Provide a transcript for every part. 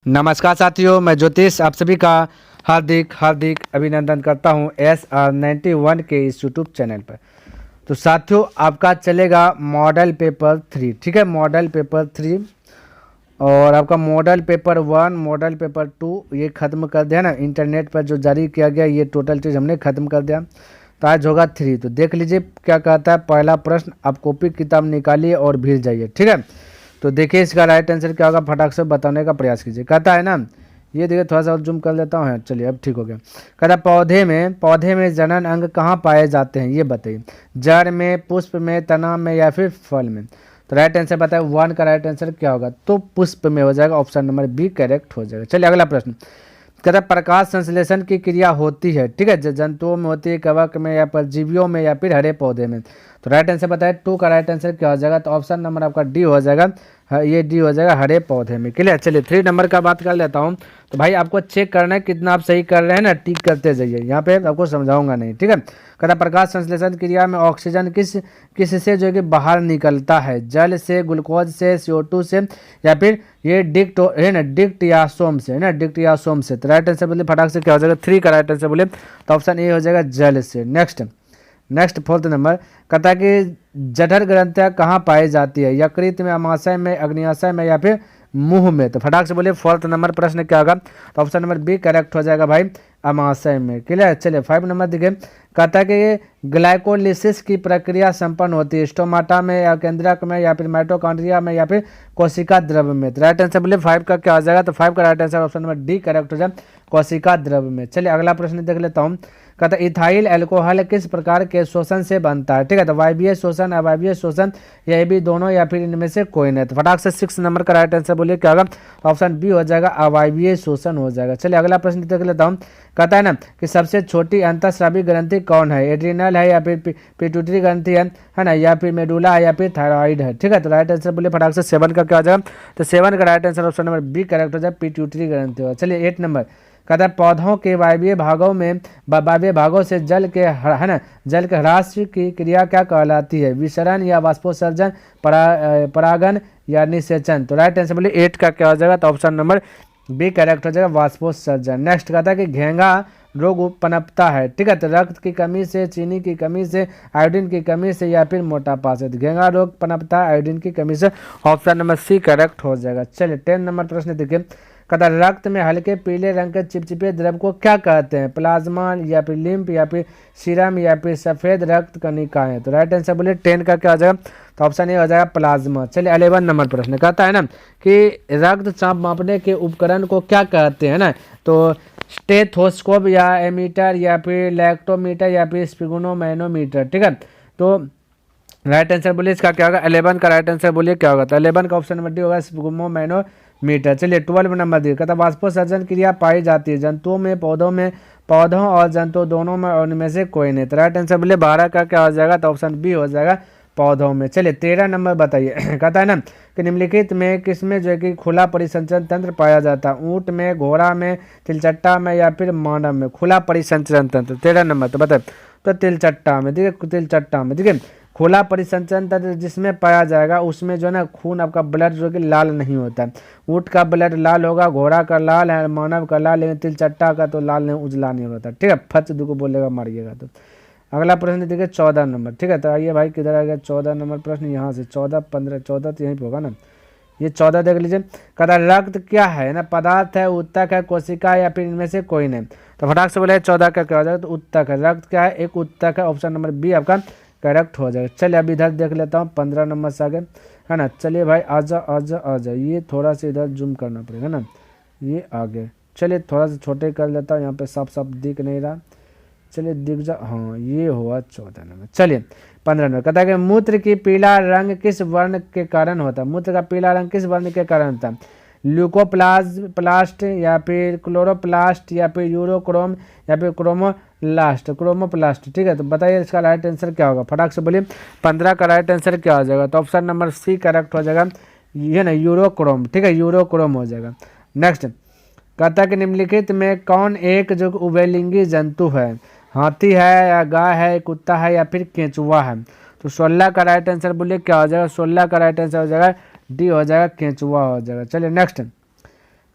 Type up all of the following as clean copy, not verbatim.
नमस्कार साथियों, मैं ज्योतिष आप सभी का हार्दिक हार्दिक अभिनंदन करता हूं SR91 के इस यूट्यूब चैनल पर। तो साथियों, आपका चलेगा मॉडल पेपर 3, ठीक है। मॉडल पेपर 3 और आपका मॉडल पेपर 1, मॉडल पेपर 2 ये ख़त्म कर दिया ना। इंटरनेट पर जो जारी किया गया ये टोटल चीज़ हमने ख़त्म कर दिया। तो आज होगा 3। तो देख लीजिए क्या कहता है। पहला प्रश्न, आप कॉपी किताब निकालिए और भीड़ जाइए, ठीक है। तो देखिए इसका राइट आंसर क्या होगा, फटाक से बताने का प्रयास कीजिए। कहता है ना, ये देखिए थोड़ा सा और जूम कर लेता हूँ। चलिए अब ठीक हो गया। कहता है पौधे में जनन अंग कहाँ पाए जाते हैं, ये बताइए। जड़ में, पुष्प में, तना में या फिर फल में। तो राइट आंसर बताए 1 का राइट आंसर क्या होगा, तो पुष्प में हो जाएगा। ऑप्शन नंबर बी करेक्ट हो जाएगा। चलिए अगला प्रश्न। कहता है प्रकाश संश्लेषण की क्रिया होती है, ठीक है, जंतुओं में होती है, कवक में या परजीवियों में या फिर हरे पौधे में। तो राइट आंसर बताए 2 का राइट आंसर क्या हो जाएगा, तो ऑप्शन नंबर आपका डी हो जाएगा। ये डी हो जाएगा, हरे पौधे में। क्लियर। चलिए 3 नंबर का बात कर लेता हूँ। तो भाई आपको चेक करना है कितना आप सही कर रहे हैं ना, टिक करते जाइए। यहाँ पे आपको समझाऊंगा नहीं, ठीक है। कहता प्रकाश संश्लेषण क्रिया में ऑक्सीजन किस से जो है कि बाहर निकलता है, जल से, ग्लूकोज से, CO2 से या फिर ये डिक्टियासोम से, है ना, डिक्टियासोम से। तो राइट आंसर बोले फटाक से क्या हो जाएगा, 3 का राइट आंसर बोले तो ऑप्शन ए हो जाएगा, जल से। Next 4th number. कहता है कि जठर ग्रंथियां कहाँ पाई जाती है, यकृत में, अमाशय में, अग्न्याशय में या फिर मुंह में। तो फटाक से बोलिए 4th नंबर प्रश्न क्या होगा, तो ऑप्शन नंबर बी करेक्ट हो जाएगा भाई, अमाशय में। क्लियर। चलिए 5 नंबर देखिए। कहता है कि ये ग्लाइकोलिसिस की प्रक्रिया संपन्न होती है स्टोमाटा में या केंद्रक में या फिर माइटोकॉन्ड्रिया में या फिर कोशिका द्रव्य में। तो राइट आंसर बोलिए 5 का क्या हो जाएगा, तो 5 का right answer option number D correct हो जाएगा, कोशिका द्रव्य में। चलिए अगला प्रश्न देख लेता हूँ। कहता है इथाइल अल्कोहल किस प्रकार के शोषण से बनता है, ठीक है। तो वायवीय शोषण, अवायवीय शोषण, या भी दोनों या फिर इनमें से कोई नहीं। तो फटाक से 6 नंबर का राइट आंसर बोलिए क्या होगा, ऑप्शन बी हो जाएगा, अवायवीय शोषण हो जाएगा। चलिए अगला प्रश्न देख लेता हूँ। कहता है ना कि सबसे छोटी अंतःस्रावी ग्रंथि कौन है, एड्रिनल है या फिर पिट्यूटरी ग्रंथि है ना, या फिर मेडुला है या फिर थायराइड है, ठीक है। तो राइट आंसर बोलिए फटाक से 7 का क्या हो जाएगा, तो 7 का right answer option number B correct हो जाएगा, पिट्यूटरी ग्रंथि होगा। चलिए 8 नंबर। कहता है पौधों के वायवीय भागों से जल के ह्रास की क्रिया क्या कहलाती है, विसरण या वाष्पोत्सर्जन, परागन या निषेचन। तो राइट आंसर बोलिए 8 का क्या हो जाएगा, तो ऑप्शन नंबर बी करेक्ट हो जाएगा, वाष्पोत्सर्जन। नेक्स्ट कहता है कि घेंगा रोग पनपता है, ठीक है। तो रक्त की कमी से, चीनी की कमी से, आयोडीन की कमी से या फिर मोटापा से। तो घेंगा रोग पनपता है आयोडीन की कमी से, ऑप्शन नंबर सी करेक्ट हो जाएगा। चलिए 10 नंबर प्रश्न देखिए। कहता रक्त में हल्के पीले रंग के चिपचिपे द्रव को क्या कहते हैं, प्लाज्मा या फिर लिम्फ या फिर सीरम या फिर सफेद रक्त कणिकाएं। तो राइट आंसर बोलिए 10 का क्या हो जाएगा, तो ऑप्शन ए हो जाएगा, प्लाज्मा। चलिए 11 नंबर प्रश्न। कहता है ना कि रक्तचाप मापने के उपकरण को क्या कहते हैं ना, तो स्टेथोस्कोप या एमीटर या फिर लैक्टोमीटर या फिर स्पिगोनोमैनोमीटर, ठीक है। तो राइट आंसर बोलिए इसका क्या होगा, 11 का राइट आंसर बोलिए क्या होगा, तो 11 का ऑप्शन नंबर डी होगा, स्पिगोनोमैनोमीटर। चलिए 12 नंबर दिए। कहता वाष्पोत्सर्जन क्रिया पाई जाती है जंतुओं में, पौधों और जंतु दोनों में और उनमें से कोई नहीं। तो राइट आंसर बोलिए 12 का क्या हो जाएगा, तो ऑप्शन बी हो जाएगा, पौधों में। चलिए 13 नंबर बताइए। कहता है ना कि निम्नलिखित में किसमें जो है कि खुला परिसंचरण तंत्र पाया जाता है, ऊंट में, घोड़ा में, तिलचट्टा में या फिर मानव में। खुला परिसंचरण तंत्र 13 नंबर, तो बताए तो तिलचट्टा में, ठीक है, तिलचट्टा में, ठीक है। खुला परिसंचरण तंत्र जिसमें पाया जाएगा उसमें जो है ना खून आपका ब्लड जो कि लाल नहीं होता है। ऊँट का ब्लड लाल होगा, घोड़ा का लाल है, मानव का लाल, लेकिन तिलचट्टा का तो लाल नहीं, उजला नहीं होता, ठीक है। फच को बोलेगा मारिएगा। तो अगला प्रश्न देखिए 14 नंबर, ठीक है। तो आइए भाई किधर आ गया 14 नंबर प्रश्न, यहाँ से 14, 15, 14 तो यहीं पे होगा ना, ये 14 देख लीजिए। कहता रक्त क्या है ना, पदार्थ है, उत्तक है, कोशिका या फिर इनमें से कोई नहीं। तो फटाक से बोले 14 का क्या हो जाएगा, तो उत्तक है। रक्त क्या है, एक उत्तक है, ऑप्शन नंबर बी आपका करेक्ट हो जाएगा। चलिए अब इधर देख लेता हूँ 15 नंबर से आगे, है ना। चलिए भाई आजा, ये थोड़ा सा इधर जूम करना पड़ेगा ना, ये आगे। चलिए थोड़ा सा छोटे कर लेता हूँ, यहाँ पे साफ साफ दिख नहीं रहा। चलिए दिख जा, हाँ ये हुआ 14 नंबर। चलिए 15 नंबर। कहता है कि मूत्र की पीला रंग किस वर्ण के कारण होता है, मूत्र का पीला रंग किस वर्ण के कारण होता है, ल्यूकोप्लास्ट या फिर क्लोरोप्लास्ट या फिर यूरोक्रोम या फिर क्रोमोप्लास्ट, ठीक है। तो बताइए इसका राइट आंसर क्या होगा, फटाक से बोलिए 15 का राइट आंसर क्या हो जाएगा, तो ऑप्शन नंबर सी करेक्ट हो जाएगा, ये ना यूरोक्रोम, ठीक है, यूरोक्रोम हो जाएगा। नेक्स्ट कहता है कि निम्नलिखित में कौन एक जो उभयलिंगी जंतु है, हाथी है या गाय है, कुत्ता है या फिर केंचुआ है। तो 16 का राइट आंसर बोलिए क्या हो जाएगा, 16 का राइट आंसर हो जाएगा डी हो जाएगा, केंचुआ हो जाएगा। चलिए नेक्स्ट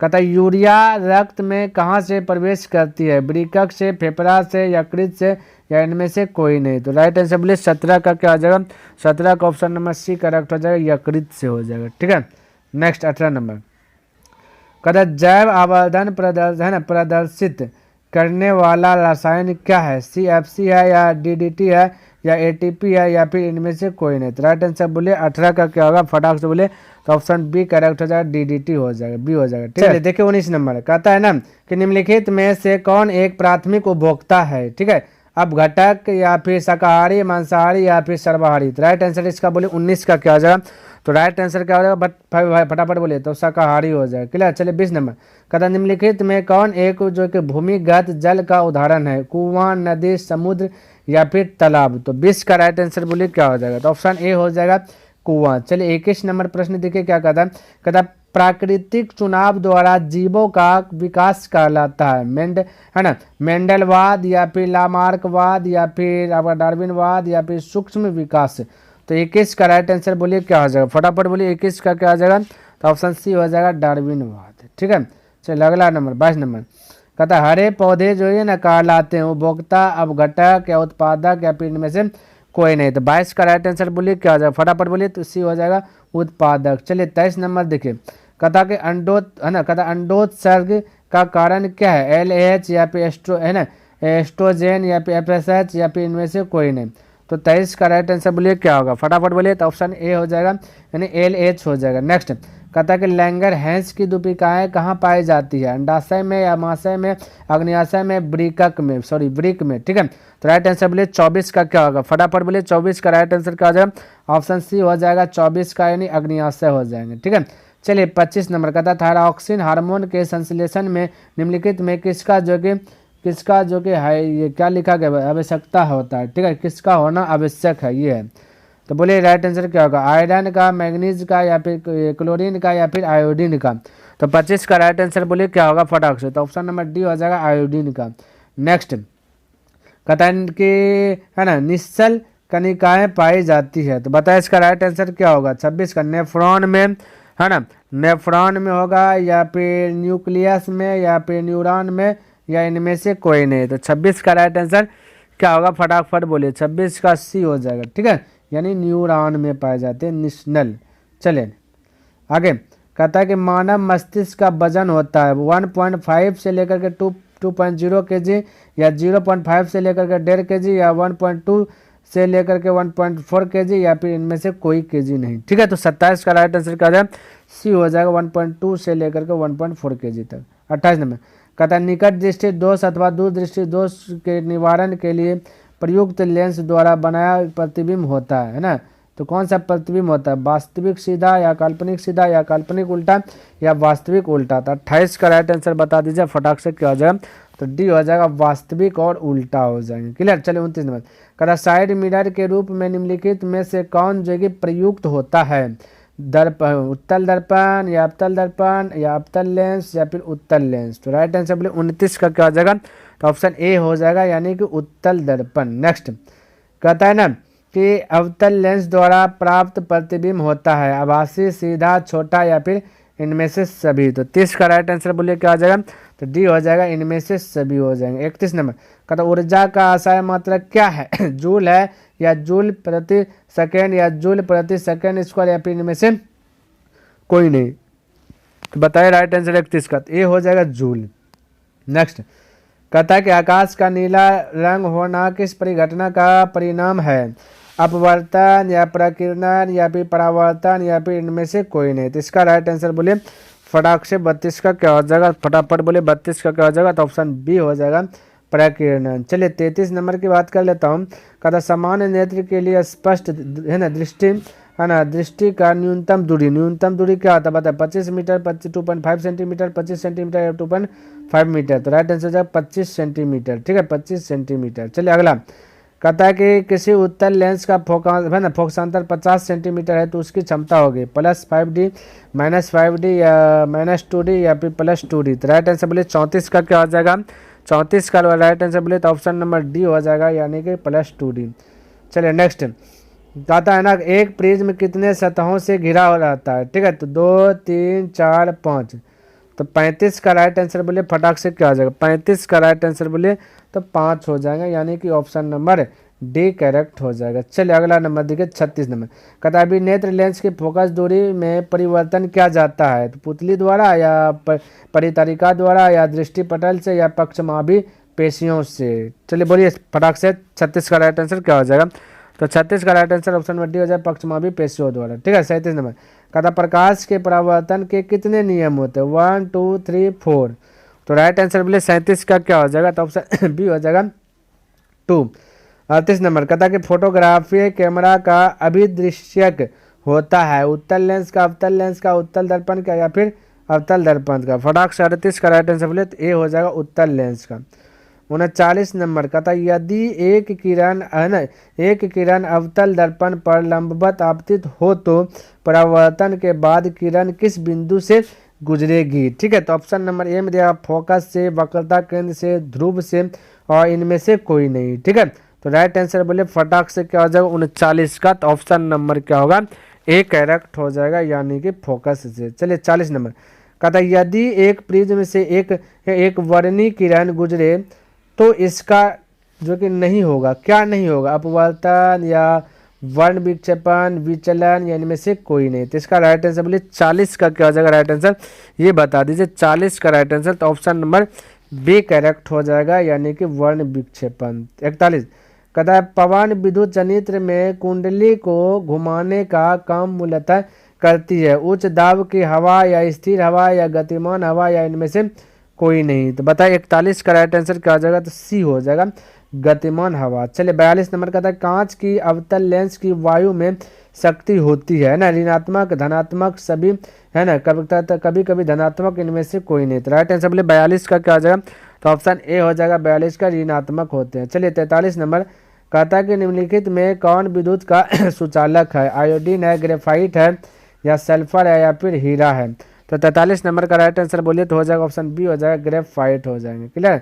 कहता है यूरिया रक्त में कहाँ से प्रवेश करती है, वृक्क से, फेफड़ा से, यकृत से, या इनमें से कोई नहीं। तो राइट आंसर बोले 17 का क्या हो जाएगा, 17 का ऑप्शन नंबर सी करेक्ट हो जाएगा, यकृत से हो जाएगा। ठीक है, नेक्स्ट 18 नंबर। कहता जैव आवर्धन प्रदर्शित करने वाला रसायन क्या है, CFC है या DDT है या ATP है या फिर इनमें से कोई नहीं। तो राइट आंसर बोले 18 का क्या होगा, फटाक से बोले तो ऑप्शन बी करेक्ट हो जाएगा, DDT हो जाएगा, बी हो जाएगा। ठीक है, देखिए 19 नंबर कहता है ना कि निम्नलिखित में से कौन एक प्राथमिक उपभोक्ता है। ठीक है, अब घटक या फिर शाकाहारी, मांसाहारी या फिर सर्वाहारी। तो राइट आंसर इसका बोले 19 का क्या हो जाएगा, तो राइट आंसर क्या हो जाएगा, बट फटाफट बोले तो शाकाहारी हो जाएगा। क्लियर, चलिए 20 नंबर कहता निम्नलिखित में कौन एक जो कि भूमिगत जल का उदाहरण है, कुआं, नदी, समुद्र या फिर तालाब। तो 20 का राइट आंसर बोलिए क्या हो जाएगा, तो ऑप्शन ए हो जाएगा कुआं। चलिए 21 नंबर प्रश्न देखिए क्या कहता है, कहता प्राकृतिक चुनाव द्वारा जीवों का विकास कहलाता है ना, मेंडलवाद या फिर लामार्कवाद या फिर डार्विनवाद या फिर सूक्ष्म विकास। तो 21 का राइट आंसर बोलिए क्या हो जाएगा, फटाफट बोलिए 21 का क्या हो जाएगा, तो ऑप्शन सी हो जाएगा डार्विनवाद। ठीक है, चलिए अगला नंबर 22 नंबर कहता हरे पौधे जो है ना कहलाते हैं उपभोक्ता, अपघटक या उत्पादक या फिर इनमें से कोई नहीं। तो 22 का राइट आंसर बोलिए क्या हो जाएगा, फटाफट बोलिए तो सी हो जाएगा उत्पादक। चलिए 23 नंबर देखिए कहता कि अंडोत्सर्ग का कारण क्या है, LH या फिर एस्ट्रोजेन या फिर FSH या फिर इनमें से कोई नहीं। तो 23 का राइट आंसर बोलिए क्या होगा, फटाफट बोलिए तो ऑप्शन ए हो जाएगा यानी LH हो जाएगा। नेक्स्ट कहता कि लैंगर हैंस की दुपिकाएँ कहाँ पाई जाती है, अंडाशय में, अमाशय में, अग्न्याशय में, वृक्क में। ठीक है, तो राइट आंसर बोलिए 24 का क्या होगा, फटाफट बोलिए 24 का राइट आंसर क्या हो जाएगा, ऑप्शन सी हो जाएगा 24 का यानी अग्न्याशय हो जाएंगे। ठीक है, चलिए 25 नंबर कहता थायरॉक्सिन हार्मोन के संश्लेषण में निम्नलिखित में किसका जो कि है, ये क्या लिखा गया, आवश्यकता होता है। ठीक है, किसका होना आवश्यक है ये है। तो बोलिए राइट आंसर क्या होगा, आयरन का, मैग्नीज का या फिर क्लोरीन का या फिर आयोडीन का। तो 25 का राइट आंसर बोलिए क्या होगा फटाक से, तो ऑप्शन नंबर डी हो जाएगा आयोडीन का। नेक्स्ट कहता है कि है ना निश्चल कणिकाएं पाई जाती है, तो बताए इसका राइट आंसर क्या होगा, 26 का नेफ्रॉन में, है ना, नेफ्रॉन में होगा या फिर न्यूक्लियस में या फिर न्यूरॉन में या इनमें से कोई नहीं। तो 26 का राइट आंसर क्या होगा, फटाफट बोलिए 26 का सी हो जाएगा। ठीक है, यानी न्यूरॉन में पाए जाते हैं, निश्नल। चले आगे कहता है कि मानव मस्तिष्क का वजन होता है 1.5 से लेकर के 2.0 kg या 0.5 से लेकर के 1.5 kg या 1.2 से लेकर के 1.4 kg या फिर इनमें से कोई kg नहीं। ठीक है, तो 27 का राइट आंसर क्या है, सी हो जाएगा 1.2 से लेकर के 1.4 kg तक। 28 नंबर कहता है निकट दृष्टि दोष अथवा दूर दृष्टि दोष के निवारण के लिए प्रयुक्त लेंस द्वारा बनाया प्रतिबिंब होता है ना। तो कौन सा प्रतिबिंब होता है, वास्तविक सीधा या काल्पनिक उल्टा या वास्तविक उल्टा। तो 28 का राइट आंसर बता दीजिए फटाक से क्या हो जाएगा, तो डी हो जाएगा वास्तविक और उल्टा हो जाएंगे। क्लियर, चलिए 29 नंबर कहता साइड मिरर के रूप में निम्नलिखित में से कौन जगह प्रयुक्त होता है, उत्तल दर्पण या अवतल दर्पण या अवतल लेंस या फिर उत्तल लेंस। तो राइट आंसर बोले 29 का क्या हो जाएगा, तो ऑप्शन ए हो जाएगा यानी कि उत्तल दर्पण। नेक्स्ट कहता है ना कि अवतल लेंस द्वारा प्राप्त प्रतिबिंब होता है आभासी, सीधा, छोटा या फिर इनमें से सभी। तो 30 का राइट आंसर बोलिए क्या हो जाएगा, तो डी हो जाएगा इनमें से सभी हो जाएंगे। 31 नंबर कहता ऊर्जा का आशय मात्रक क्या है, जूल है या जूल प्रति सेकेंड या जूल प्रति सेकेंड स्क्वायर या फिर इनमें से कोई नहीं। तो बताइए राइट आंसर 31 का, ए हो जाएगा जूल। नेक्स्ट कहता है कि आकाश का नीला रंग होना किस परिघटना का परिणाम है, अपवर्तन या प्रकीर्णन या फिर परावर्तन या फिर इनमें से कोई नहीं। तो इसका राइट आंसर बोलिए फटाक से 32 का क्या हो जाएगा, फटाफट बोले 32 का क्या हो जाएगा, तो ऑप्शन बी हो जाएगा प्रकीर्णन। चलिए 33 नंबर की बात कर लेता हूँ। कहता सामान्य नेत्र के लिए स्पष्ट है ना दृष्टि का न्यूनतम दूरी क्या होता है बताए, 25 मीटर, 2.5 सेंटीमीटर, 25 सेंटीमीटर या 2.5 मीटर। तो राइट आंसर हो जाएगा 25 सेंटीमीटर। ठीक है, 25 सेंटीमीटर। चलिए अगला कहता है कि किसी उत्तल लेंस का फोकसांतर 50 सेंटीमीटर है तो उसकी क्षमता होगी +5D, -5D या -2D या फिर +2D। तो राइट आंसर बोले 34 का क्या हो जाएगा, 34 का राइट आंसर बोले तो ऑप्शन नंबर डी हो जाएगा यानी कि +2D। चलिए नेक्स्ट कहता है ना एक प्रिज्म कितने सतहों से घिरा हो रहता है। ठीक है, तो 2, 3, 4, 5। तो 35 का राइट आंसर बोले फटाक से क्या हो जाएगा, 35 का राइट आंसर बोले तो 5 हो जाएगा, यानी कि ऑप्शन नंबर डी करेक्ट हो जाएगा। चलिए अगला नंबर देखिए 36 नंबर। कहता है अभी नेत्र लेंस की फोकस दूरी में परिवर्तन क्या जाता है, तो पुतली द्वारा या परितरिका द्वारा या दृष्टिपटल से या पक्षमाभी पेशियों से। चलिए बोलिए फटाक से 36 का राइट आंसर क्या हो जाएगा, तो 36 का right answer option number D हो जाएगा, पक्षमाभी पेशियों द्वारा। ठीक है 37 नंबर। कहता प्रकाश के परावर्तन के कितने नियम होते हैं, 1 2 3 4। तो राइट आंसर बोले 37 का क्या हो जाएगा, तो ऑप्शन बी हो जाएगा 2। 38 नंबर। कहता कि फोटोग्राफी कैमरा का अभिदृश्यक होता है उत्तल लेंस का, अवतल लेंस का, उत्तल दर्पण का या फिर अवतल दर्पण का। फटाक से 38 का राइट आंसर बोले तो ए हो जाएगा उत्तल लेंस का। 39 नंबर। कहता यदि एक किरण है ना, एक किरण अवतल दर्पण पर लंबवत आपतित हो तो परावर्तन के बाद किरण किस बिंदु से गुजरेगी। ठीक है, तो ऑप्शन नंबर ए में दिया फोकस से, वक्रता केंद्र से, ध्रुव से और इनमें से कोई नहीं। ठीक है, तो राइट आंसर बोले फटाक से क्या हो जाएगा 39 का, तो ऑप्शन नंबर क्या होगा ए करेक्ट हो जाएगा, यानी कि फोकस से। चलिए 40 नंबर। कहता यदि एक प्रिज्म से एक वर्णी किरण गुजरे तो इसका जो कि नहीं होगा, क्या नहीं होगा, अपवर्तन या वर्ण विक्षेपण, विचलन या इनमें से कोई नहीं। तो इसका राइट आंसर बोलिए 40 का क्या हो जाएगा राइट आंसर, ये बता दीजिए 40 का राइट आंसर, तो ऑप्शन नंबर बी करेक्ट हो जाएगा, यानी कि वर्ण विक्षेपण। 41। कहता है पवन विद्युत जनित्र में कुंडली को घुमाने का काम मूलतः करती है उच्च दाब की हवा या स्थिर हवा या गतिमान हवा या इनमें से कोई नहीं। तो बताइए 41 का राइट आंसर क्या हो जाएगा, तो सी हो जाएगा गतिमान हवा। चलिए 42 नंबर कहता है कांच की अवतल लेंस की वायु में शक्ति होती है ना, ऋणात्मक धनात्मक सभी है ना, कभी कभी धनात्मक, इनमें से कोई नहीं। तो राइट आंसर बोले 42 का क्या हो जाएगा, तो ऑप्शन ए हो जाएगा 42 का ऋणात्मक होते हैं। चलिए 43 नंबर। कहता है कि निम्नलिखित में कौन विद्युत का सुचालक है, आयोडीन है, ग्रेफाइट है या सल्फर है या फिर हीरा है। तो 43 नंबर का राइट आंसर बोलिए तो हो जाएगा ऑप्शन बी हो जाएगा ग्रेफाइट हो जाएंगे। क्लियर।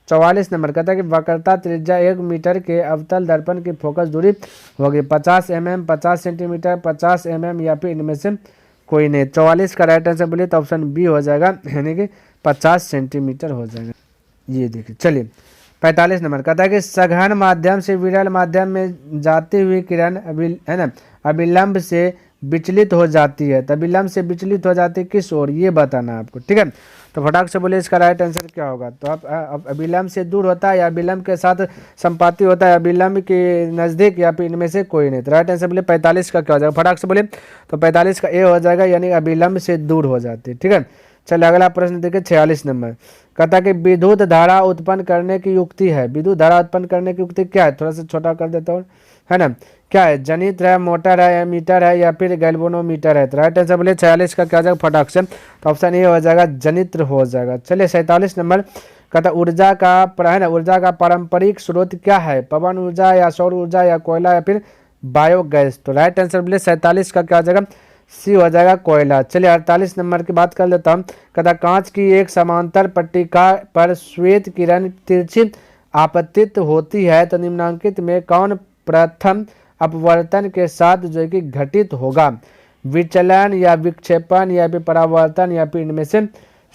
44 नंबर कहता है कि वक्रता त्रिज्या 1 मीटर के अवतल दर्पण की फोकस दूरी होगी 50 mm, 50 सेंटीमीटर, 50 mm या फिर इनमें से कोई नहीं। 44 का राइट आंसर बोलिए तो ऑप्शन बी हो जाएगा, यानी कि 50 सेंटीमीटर हो जाएगा। ये देखिए चलिए 45 नंबर कहता है कि सघन माध्यम से विरल माध्यम में जाती हुई किरण है ना अविलंब से विचलित हो जाती है, तो अविलंब से विचलित हो जाती है किस ओर, ये बताना आपको। ठीक है, तो फटाक से बोले इसका राइट आंसर क्या होगा, तो आप अविलंब से दूर होता है या अविलंब के साथ संपाती होता है, अविलंब के नज़दीक या फिर इनमें से कोई नहीं। तो राइट आंसर बोले 45 का क्या हो जाएगा, फटाक से बोले तो 45 का ए हो जाएगा, यानी अविलंब से दूर हो जाती है। ठीक है, चलिए अगला प्रश्न देखिए 46 नंबर। कहता है कि विद्युत धारा उत्पन्न करने की युक्ति है, विद्युत धारा उत्पन्न करने की युक्ति क्या है, थोड़ा सा छोटा कर देता हूँ, है ना, क्या है, जनित्र है, मोटर है, एमीटर है या फिर गैल्वेनोमीटर है। तो राइट आंसर बोले 46 का क्या हो जाएगा फटाक से, तो ऑप्शन ए हो जाएगा जनित्र हो जाएगा। चलिए 47 नंबर। कहता ऊर्जा का है ना, ऊर्जा का पारंपरिक स्रोत क्या है, पवन ऊर्जा या सौर ऊर्जा या कोयला या फिर बायोगैस। तो राइट आंसर बोले 47 का क्या हो जाएगा, सी हो जाएगा कोयला। चलिए 48 नंबर की बात कर लेता हूँ। कहता कांच की एक समांतर पट्टिका पर श्वेत किरण तिरछी आपतित होती है, तो निम्नांकित में कौन प्रथम अपवर्तन के साथ जो कि घटित होगा, विचलन या विक्षेपण या फिर परावर्तन या फिर इनमें से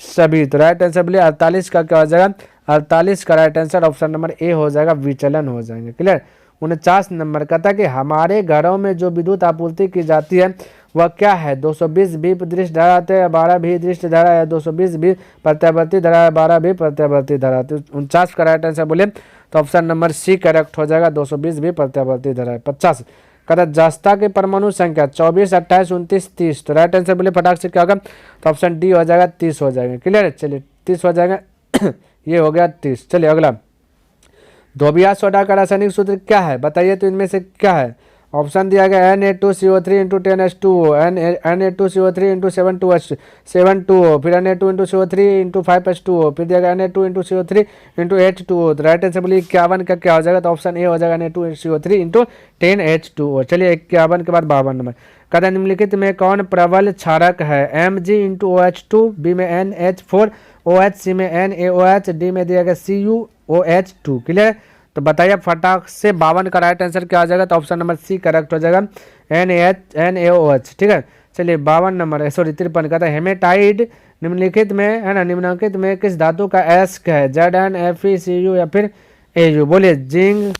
सभी। तो राइट आंसर बोले 48 का क्या हो जाएगा, 48 का right answer option number A हो जाएगा, विचलन हो जाएंगे। क्लियर। 49 नंबर कहता है कि हमारे घरों में जो विद्युत आपूर्ति की जाती है वह क्या है, 220 भी दृष्ट धारा है, 12 भी दृष्ट धारा है, 220 भी प्रत्यावर्ती धारा है, 12 भी प्रत्यावर्ती धारा। तो 49 का राइट आंसर बोले तो ऑप्शन नंबर सी करेक्ट हो जाएगा, 220 भी प्रत्यावर्ती धारा है। 50 कहता जस्ता की परमाणु संख्या 24, 28, 29, 30। तो राइट आंसर बोले फटाक से क्या होगा, तो ऑप्शन डी हो जाएगा 30 हो जाएगा। क्लियर है, चलिए 30 हो जाएगा ये हो गया 30। चलिए अगला, धोबिया सोडा का रासायनिक सूत्र क्या है बताइए, तो इनमें से क्या है। ऑप्शन दिया गया Na2CO3 into 10H2O, Na2CO3 into 7,2H7,2O, फिर Na2CO3 इंटू 5H2O, फिर दिया गया Na2 into CO3 into H2O। तो राइट आंसर बोलिए 51 का क्या हो जाएगा, तो ऑप्शन ए हो जाएगा Na2CO3 इंटू 10H2O। चलिए 51 के बाद 52 नंबर। कहता निम्नलिखित में कौन प्रबल क्षारक है, Mg इंटू OH2, बी में NH4, OH, सी में NaOH, डी में दिया गया CuOH2। क्लियर। तो बताइए फटाक से 52 का राइट आंसर क्या आ जाएगा, तो ऑप्शन नंबर सी करेक्ट हो जाएगा, NaOH। ठीक है, चलिए 52 नंबर, सॉरी 53 का था हेमेटाइट निम्नलिखित में, है ना, निम्नलिखित में किस धातु का एस है, ZnFeCu या फिर Au? बोलिए जिंक,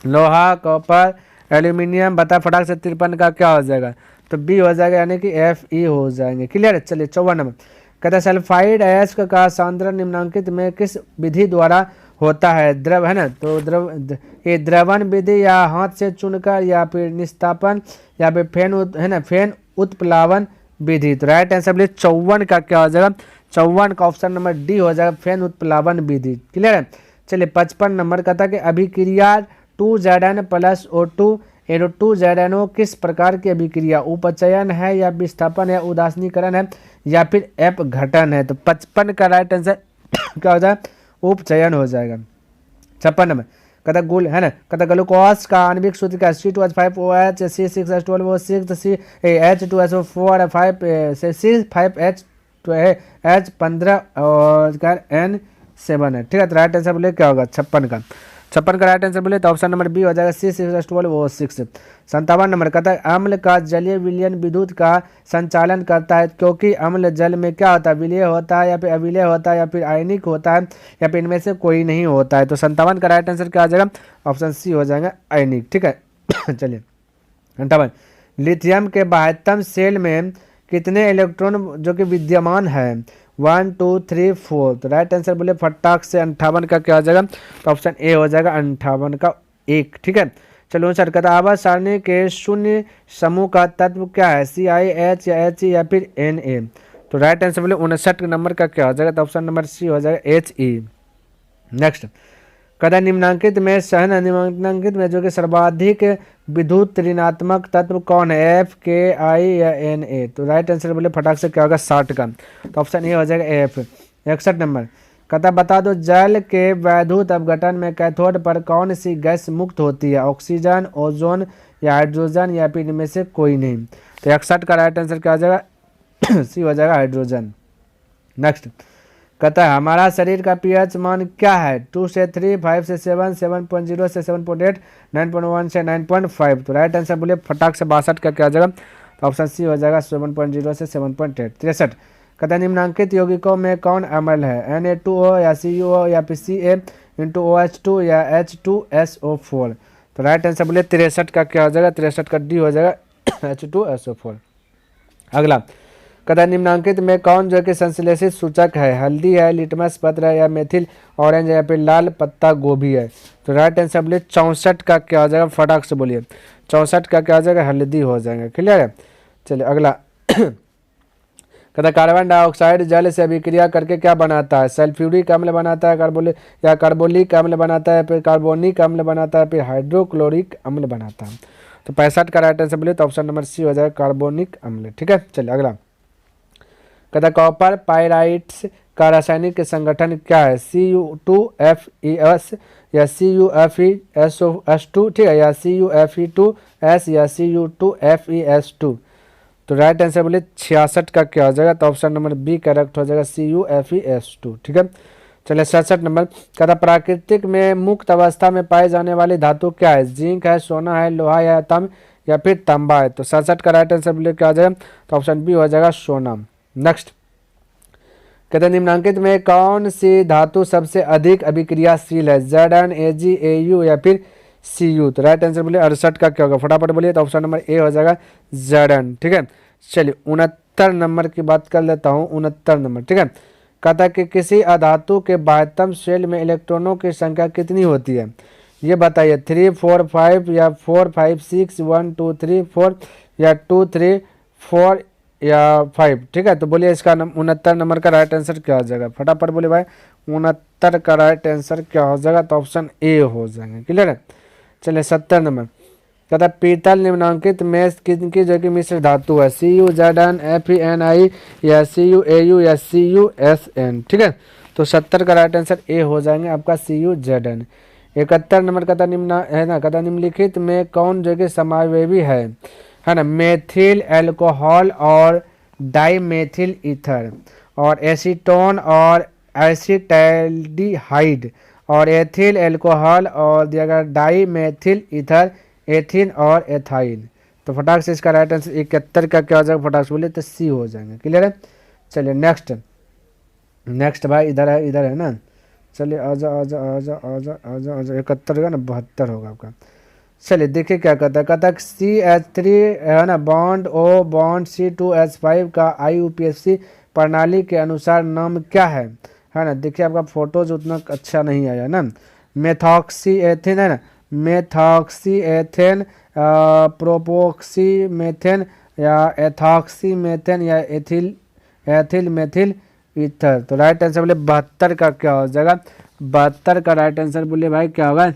लोहा, कॉपर, एल्यूमिनियम, बता फटाक से 53 का क्या हो जाएगा, तो बी हो जाएगा, यानी कि Fe हो जाएंगे। क्लियर है। चलिए 54 नंबर कहता है सल्फाइड अयस्क का सांद्रण निम्नांकित में किस विधि द्वारा होता है, द्रव, है ना, तो ये द्रवण विधि या हाथ से चुनकर या फिर निस्तापन या फिर है ना फेन उत्प्लावन विधि। तो राइट आंसर बोलिए 54 का क्या हो जाएगा, 54 का ऑप्शन नंबर डी हो जाएगा, फेन उत्प्लावन विधि। क्लियर है। चलिए 55 नंबर का था कि अभिक्रिया 2Zn + O2 2ZnO किस प्रकार की अभिक्रिया, उपचयन है या विस्थापन है, उदासीनीकरण है या फिर अपघटन है। तो 55 का राइट आंसर क्या हो जाएगा, उपचयन हो जाएगा। 56 नंबर कहता गुल, है ना, कहता ग्लूकोज का आणविक सूत्र का C2H5OH C6H12O6 H2SO4 5H15 और N7 है। ठीक है। तो राइट आंसर बोले क्या होगा 56 का, 56 का राइट आंसर बोले तो ऑप्शन नंबर बी हो जाएगा C6H12O6। 57 नंबर कहता है अम्ल का जलीय विलयन विद्युत का संचालन करता है क्योंकि अम्ल जल में क्या होता है, विलय होता है या फिर अविलय होता है या फिर आयनिक होता है या फिर इनमें से कोई नहीं होता है। तो 57 का राइट आंसर क्या आ जाएगा, ऑप्शन सी हो जाएगा आयनिक। ठीक है। चलिए 58 लिथियम के 72 सेल में कितने इलेक्ट्रॉन जो कि विद्यमान है, 1 2 3 4। तो राइट आंसर बोले फटाक से 58 का क्या हो जाएगा, तो ऑप्शन ए हो जाएगा 58 का 1। ठीक है। चलो सर कहता आवाज सारणी के शून्य समूह का तत्व क्या है, CIH या He या फिर Na। तो राइट आंसर बोले 59 नंबर का क्या हो जाएगा, तो ऑप्शन नंबर सी हो जाएगा He। नेक्स्ट कहता निम्नांकित में सहन निम्नांकित में जो कि सर्वाधिक विद्युत ऋणात्मक तत्व कौन है, FKI या Na। तो राइट आंसर बोले फटाक से क्या होगा 60 का, तो ऑप्शन ए हो जाएगा F। 61 नंबर कहता बता दो जल के वैद्युत अपघटन में कैथोड पर कौन सी गैस मुक्त होती है, ऑक्सीजन, ओजोन या हाइड्रोजन या फिर इनमें से कोई नहीं। तो 61 का राइट आंसर क्या हो जाएगा, सी हो जाएगा हाइड्रोजन। नेक्स्ट कहता है हमारा शरीर का pH मान क्या है, 2 से 3, 5 से 7, 7.0 से 7.8, 9.1 से 9.5। तो राइट आंसर बोलिए फटाक से 62 का क्या हो जाएगा, तो ऑप्शन सी हो जाएगा 7.0 से 7.8। 63 कहता है निम्नांकित यौगिकों में कौन अम्ल है, Na2O या CuO या फिर Ca(OH2) या H2SO4। तो राइट आंसर बोलिए 63 का क्या हो जाएगा, 63 का डी हो जाएगा H2SO4। अगला कहता है निम्नांकित में कौन जो कि संश्लेषित सूचक है, हल्दी है, लिटमस पत्र है या मेथिल ऑरेंज है या फिर लाल पत्ता गोभी है। तो राइट आंसर बोलिए 64 का क्या हो जाएगा, फटाक से बोलिए 64 का क्या हो जाएगा, हल्दी हो जाएगा। क्लियर है। चलिए अगला कहता कार्बन डाइऑक्साइड जल से अभिक्रिया करके क्या बनाता है, सल्फ्यूरिक अम्ल बनाता है, कार्बोलिक अम्ल बनाता है, फिर कार्बोनिक अम्ल बनाता है, फिर हाइड्रोक्लोरिक अम्ल बनाता है। तो 65 का राइट आंसर बोलिए तो ऑप्शन नंबर सी हो जाएगा कार्बोनिक अम्ल। ठीक है। चलिए अगला कहता कॉपर पाइराइट्स का रासायनिक संगठन क्या है, Cu2Fe या CuFeSO2, ठीक है, या CuFe2S या Cu2FeS2। तो राइट आंसर बोले 66 का क्या हो जाएगा, तो ऑप्शन नंबर बी करेक्ट हो जाएगा CuFeS2। ठीक है। चलिए 67 नंबर कहता प्राकृतिक में मुक्त अवस्था में पाए जाने वाली धातु क्या है, जिंक है, सोना है, लोहा या तांबा या फिर तांबा है। तो 67 का राइट आंसर बोले क्या हो जाएगा, तो ऑप्शन बी हो जाएगा सोना। नेक्स्ट कहते निम्नांकित में कौन सी धातु सबसे अधिक अभिक्रियाशील है, Zn, Ag, Au या फिर Cu। तो राइट आंसर बोलिए 68 का क्या होगा, फटाफट बोलिए, तो ऑप्शन नंबर ए हो जाएगा Zn। ठीक है। चलिए 69 नंबर की बात कर लेता हूँ। 69 नंबर ठीक है। कहता कि किसी अधातु के 72 शेल में इलेक्ट्रॉनों की संख्या कितनी होती है, ये बताइए, 3 4 5 या 4 5 6 1 2 3 4 या 2 3 4 या 5। ठीक है। तो बोलिए इसका 69 नंबर का राइट आंसर क्या हो जाएगा, फटाफट बोलिए भाई 69 का राइट आंसर क्या हो जाएगा, तो ऑप्शन ए हो जाएगा। क्लियर है। चलिए 70 नंबर कहता पीतल निम्नांकित में किनकी जो कि मिश्र धातु है, CuZn FeNi या CuAu या CuSn। ठीक है। तो 70 का राइट आंसर ए हो जाएंगे आपका CuZn। 71 नंबर कहता निम्न है ना, कहता निम्नलिखित में कौन जो कि समावेशी है ना, मेथिल एल्कोहल और डाइमेथिल ईथर और एसीटोन और एसिटाल्डिहाइड और एथिल एल्कोहल और दिया गया डाइमेथिल ईथर, एथिन और एथाइल। तो फटाक से इसका राइट आंसर 71 का क्या हो जाएगा, फटाक से बोले तो सी हो जाएंगे। क्लियर है। चलिए नेक्स्ट भाई इधर है ना। चलिए आजा आजा आजा आजा आजा आजा 71 का ना 72 होगा आपका। चलिए देखिए क्या कहता है CH3 है ना बॉन्ड O बॉन्ड C2H5 का IUPAC प्रणाली के अनुसार नाम क्या है ना। देखिए आपका फोटोज उतना अच्छा नहीं आया ना। मेथॉक्सीएथेन है ना, मेथॉक्सीएथेन, प्रोपोक्सीमेथेन या एथॉक्सीमेथेन या एथिल मेथिल ईथर। तो राइट आंसर बोले 72 का क्या हो जाएगा, 72 का राइट आंसर बोले भाई क्या होगा,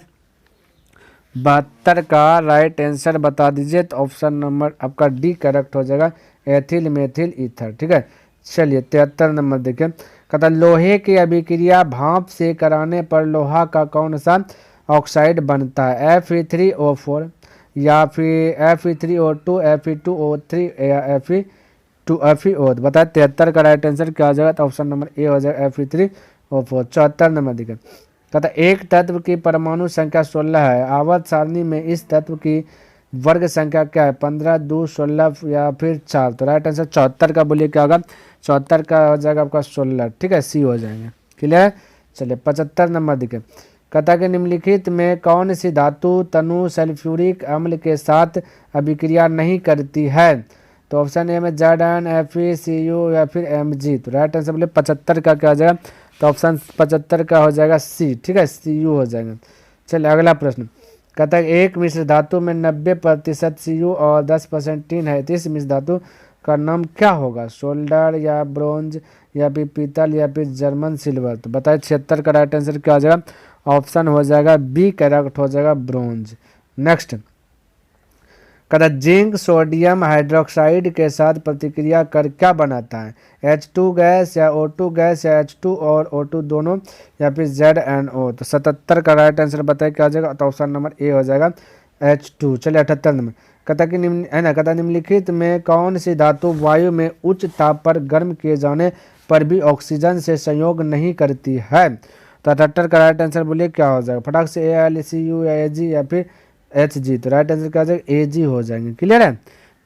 72 का राइट आंसर बता दीजिए। तो ऑप्शन नंबर आपका डी करेक्ट हो जाएगा, एथिल मेथिल ईथर। ठीक है। चलिए 73 नंबर देखिए, कहता लोहे की अभिक्रिया भाप से कराने पर लोहा का कौन सा ऑक्साइड बनता है, Fe3O4 या फिर Fe3O2, Fe2O3 या Fe2O। बताए 73 का राइट आंसर क्या हो जाएगा, तो ऑप्शन नंबर ए हो जाएगा Fe3O4। 74 नंबर देखिए, कहता एक तत्व की परमाणु संख्या 16 है, आवर्त सारणी में इस तत्व की वर्ग संख्या क्या है, 15, 2, 16 या फिर 4। तो राइट आंसर 74 का बोलिए क्या होगा, 74 का हो जाएगा आपका 16। ठीक है, सी हो जाएंगे। क्लियर है। चलिए 75 नंबर देखिए, कहता कि निम्नलिखित में कौन सी धातु तनु सल्फ्यूरिक अम्ल के साथ अभिक्रिया नहीं करती है। तो ऑप्शन ए में Zn, FeCu या फिर Mg। तो राइट आंसर बोले 75 का क्या हो जाएगा, तो ऑप्शन 75 का हो जाएगा सी। ठीक है, Cu हो जाएगा। चलिए अगला प्रश्न, कहता है एक मिश्र धातु में 90% Cu और 10% टिन है, तो इस मिश्र धातु का नाम क्या होगा, सोल्डर या ब्रोंज या फिर पीतल या फिर जर्मन सिल्वर। तो बताइए 76 का राइट आंसर क्या हो जाएगा, ऑप्शन हो जाएगा बी करेक्ट हो जाएगा, ब्रोंज। नेक्स्ट, कहता जिंक सोडियम हाइड्रोक्साइड के साथ प्रतिक्रिया कर क्या बनाता है, H2 गैस या O2 गैस या H2 और O2 दोनों या फिर ZNO। तो 77 का राइट आंसर बताइए क्या हो जाएगा, तो ऑप्शन नंबर ए हो जाएगा H2। चलिए 78 नंबर, कहता कि निम्नलिखित में कौन सी धातु वायु में उच्च ताप पर गर्म किए जाने पर भी ऑक्सीजन से संयोग नहीं करती है। तो 78 का राइट आंसर बोलिए क्या हो जाएगा, फटाक से AlCu या Ag या फिर Hg। तो राइट आंसर क्या हो जाएगा, Ag हो जाएंगे। क्लियर है।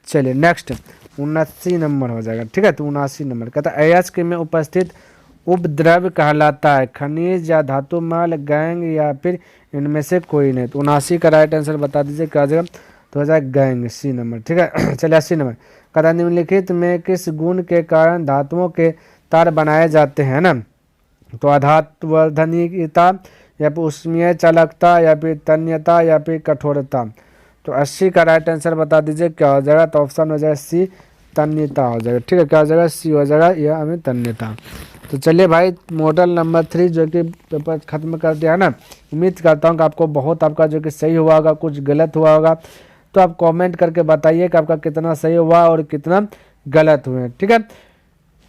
चलिए नेक्स्ट 79 नंबर हो जाएगा। ठीक है, तो 79 नंबर कहता है अयस्क में उपस्थित उपद्रव कहलाता है, खनिज या धातुमल, गैंग या फिर इनमें से कोई नहीं। तो 79 का राइट आंसर बता दीजिए क्या हो जाएगा, तो हो जाएगा गैंग, सी नंबर। ठीक है। चलिए 80 नंबर, कहता निम्नलिखित में किस गुण के कारण धातुओं के तार बनाए जाते हैं ना। तो अधात्वर्धनीयता या फिर उष्मीय चालकता या फिर तन्यता या फिर कठोरता। तो 80 का राइट आंसर बता दीजिए क्या हो जाएगा, तो ऑप्शन हो जाएगा सी, तन्यता हो जाएगा। ठीक है, क्या हो जाएगा, सी हो जाएगा, यह हमें तन्यता। तो चलिए भाई मॉडल नंबर 3 जो कि पेपर खत्म कर दिया है ना। उम्मीद करता हूँ कि आपको बहुत आपका जो कि सही हुआ होगा, कुछ गलत हुआ होगा तो आप कमेंट करके बताइए कि आपका कितना सही हुआ और कितना गलत हुए। ठीक है,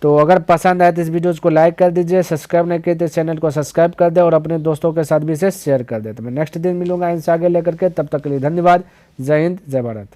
तो अगर पसंद आए तो इस वीडियोज़ को लाइक कर दीजिए, सब्सक्राइब नहीं किए तो चैनल को सब्सक्राइब कर दे और अपने दोस्तों के साथ भी इसे शेयर कर दे। तो मैं नेक्स्ट दिन मिलूंगा इनसे आगे लेकर के, तब तक के लिए धन्यवाद। जय हिंद, जय भारत।